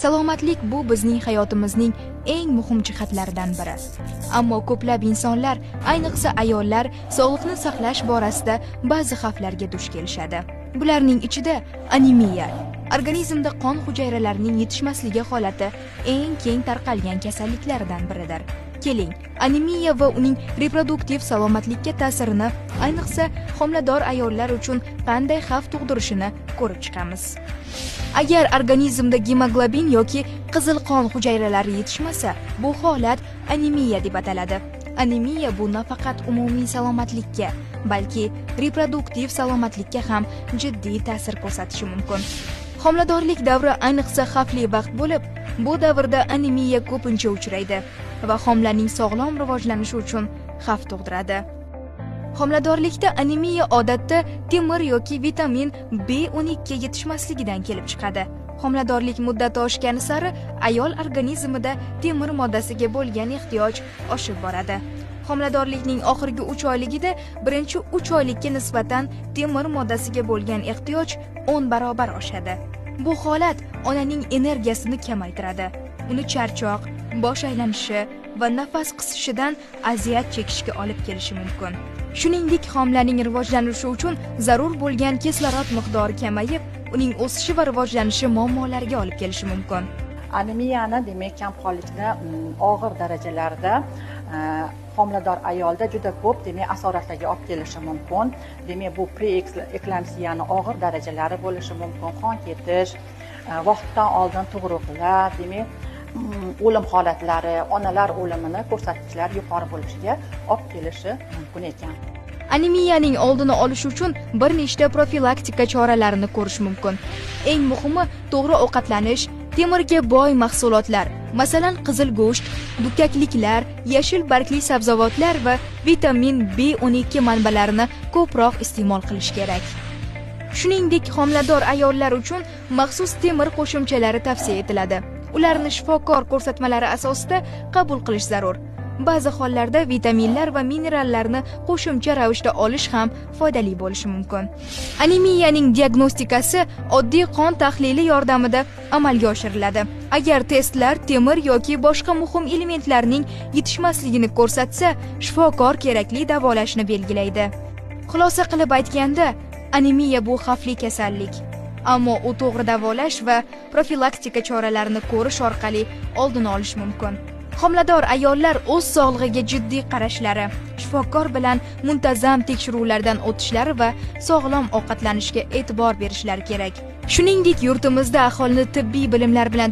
Salomatlik bu bizning hayotimizning eng muhim jihatlaridan biri. Ammo ko'plab insonlar, ayniqsa ayollar, sog'liqni saqlash borasida ba'zi xavflarga duch kelishadi. Bularning ichida anemiya, organizmda qon hujayralarining yetishmasligi holati eng keng tarqalgan kasalliklardan biridir. Keling, anemiya va uning reproduktiv salomatlikka ta'sirini, ayniqsa homilador ayollar uchun qanday xavf tug'dirishini ko'rib chiqamiz. Agar organizmda gemoglobin yoki qizil qon hujayralari yetishmasa, bu holat anemiya deb ataladi. Anemiya bu nafaqat umumiy salomatlikka, balki reproduktiv salomatlikka ham jiddiy ta'sir ko'rsatishi mumkin. Homiladorlik davri ayniqsa xavfli vaqt bo'lib, bu davrda anemiya ko'pincha uchraydi va homilaning sog'lom rivojlanishi uchun xavf tug'diradi. Homiladorlikda anemiya odatda temir yoki vitamin B12 yetishmasligidan kelib chiqadi. Homiladorlik muddati oshgani sari ayol organizmida temir moddasiga bo'lgan ehtiyoj oshib boradi. Homiladorlikning oxirgi 3 oyligida birinchi 3 oylikka nisbatan temir moddasiga bo'lgan ehtiyoj 10 barobar oshadi. Bu holat onaning energiyasini kamaytiradi. Uni charchoq, bosh aylanishi va nafas qisishidan aziyat chekishga olib kelishi mumkin. Shuningdek, homilaning rivojlanishi uchun zarur bo'lgan kislorod miqdori kamayib, uning o'sishi va rivojlanishi muammolariga olib kelishi mumkin. Anemiyani, demak, kamqonlikni og'ir darajalarda homilador ayolda juda ko'p, demak, asoratlarga olib kelishi mumkin. Demak, bu preeklamsiyani og'ir darajalari bo'lishi mumkin, qon ketish, vaqtdan oldin tug'ruqlar, demak, o'lim holatlari, onalar o'limini ko'rsatkichlar yuqori bo'lishiga olib kelishi mumkin ekan. Anemiyaning oldini olish uchun bir nechta profilaktika choralarini ko'rish mumkin. Eng muhimi to'g'ri ovqatlanish, temirga boy mahsulotlar, masalan qizil go'sht, dukkakliklar, yashil bargli sabzavotlar va vitamin B12 manbalarini ko'proq iste'mol qilish kerak. Shuningdek, homilador ayollar uchun maxsus temir qo'shimchalari tavsiya etiladi. Ularni shifokor ko'rsatmalari asosida qabul qilish zarur. Ba'zi hollarda vitaminlar va minerallarni qo'shimcha ravishda olish ham foydali bo'lishi mumkin. Anemiyaning diagnostikasi oddiy qon tahlili yordamida amalga oshiriladi. Agar testlar temir yoki boshqa muhim elementlarning yetishmasligini ko'rsatsa, shifokor kerakli davolashni belgilaydi. Xulosa qilib aytganda, anemiya bu xavfli kasallik. Ammo u to'g'ri davolash va profilaktika choralarini ko'rish orqali oldini olish mumkin. Homilador ayollar o'z sog'lig'iga jiddiy qarashlari, shifokor bilan muntazam tekshiruvlardan o'tishlari va sog'lom ovqatlanishga e'tibor berishlari kerak. Shuningdek, yurtimizda aholini tibbiy bilimlar bilan